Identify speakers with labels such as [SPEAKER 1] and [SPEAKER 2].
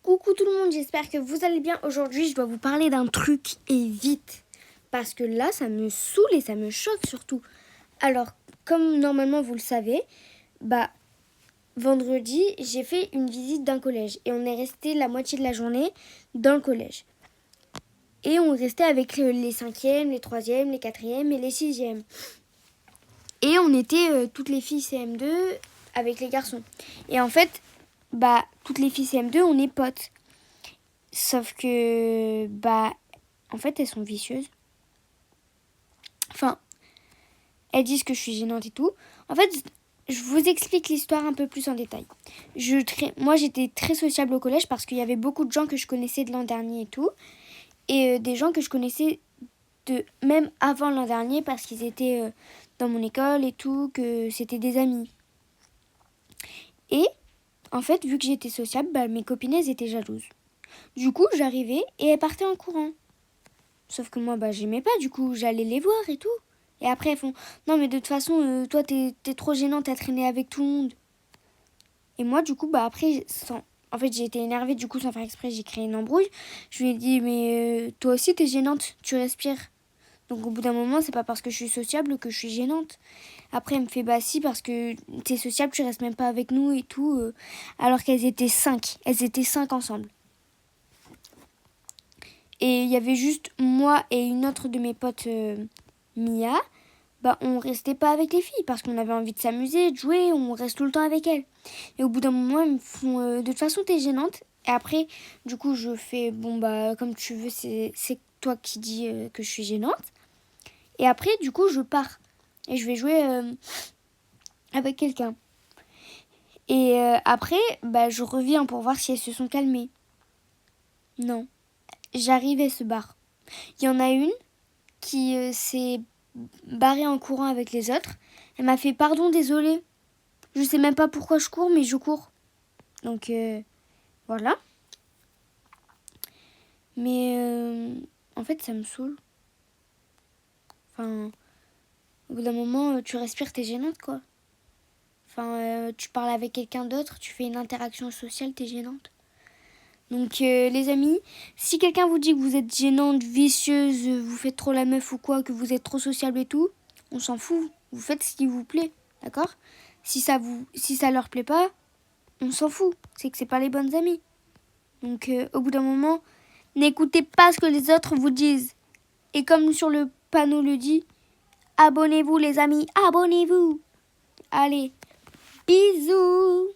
[SPEAKER 1] Coucou tout le monde, j'espère que vous allez bien. Aujourd'hui, je dois vous parler d'un truc et vite. Parce que là, ça me saoule et ça me choque surtout. Alors, comme normalement vous le savez, vendredi, j'ai fait une visite d'un collège. Et on est resté la moitié de la journée dans le collège. Et on restait avec les 5e, les 3e, les 4e et les 6e. Et on était toutes les filles CM2 avec les garçons. Et en fait, toutes les filles CM2, on est potes. Sauf que, en fait, elles sont vicieuses. Enfin, elles disent que je suis gênante et tout. En fait, je vous explique l'histoire un peu plus en détail. Moi, j'étais très sociable au collège parce qu'il y avait beaucoup de gens que je connaissais de l'an dernier et tout. Et des gens que je connaissais même avant l'an dernier parce qu'ils étaient dans mon école et tout, que c'était des amis. Et, en fait, vu que j'étais sociable, mes copines, elles étaient jalouses. Du coup, j'arrivais et elles partaient en courant. Sauf que moi, j'aimais pas, du coup, j'allais les voir et tout. Et après, elles font « Non, mais de toute façon, toi, t'es trop gênante à traîner avec tout le monde. » Et moi, du coup, après, en fait, j'ai été énervée, du coup, sans faire exprès, j'ai créé une embrouille. Je lui ai dit « Mais toi aussi, t'es gênante, tu respires. » Donc, au bout d'un moment, c'est pas parce que je suis sociable que je suis gênante. Après, elle me fait « Bah si, parce que t'es sociable, tu restes même pas avec nous et tout. » Alors qu'elles étaient 5. Elles étaient 5 ensemble. Et il y avait juste moi et une autre de mes potes, Mia. On restait pas avec les filles parce qu'on avait envie de s'amuser, de jouer, on reste tout le temps avec elles. Et au bout d'un moment, elles me font de toute façon, t'es gênante. Et après, du coup, je fais comme tu veux, c'est toi qui dis que je suis gênante. Et après, du coup, je pars. Et je vais jouer avec quelqu'un. Et après, je reviens pour voir si elles se sont calmées. Non. J'arrive et se barre. Il y en a une qui s'est barrée en courant avec les autres. Elle m'a fait « Pardon, désolée. Je sais même pas pourquoi je cours, mais je cours. » Donc, voilà. Mais, en fait, ça me saoule. Enfin, au bout d'un moment, tu respires, t'es gênante, quoi. Enfin, tu parles avec quelqu'un d'autre, tu fais une interaction sociale, t'es gênante. Donc, les amis, si quelqu'un vous dit que vous êtes gênante, vicieuse, vous faites trop la meuf ou quoi, que vous êtes trop sociable et tout, on s'en fout. Vous faites ce qui vous plaît, d'accord ? Si ça leur plaît pas, on s'en fout. C'est que c'est pas les bonnes amies. Donc, au bout d'un moment, n'écoutez pas ce que les autres vous disent. Et comme sur le panneau le dit, abonnez-vous les amis, abonnez-vous. Allez, bisous.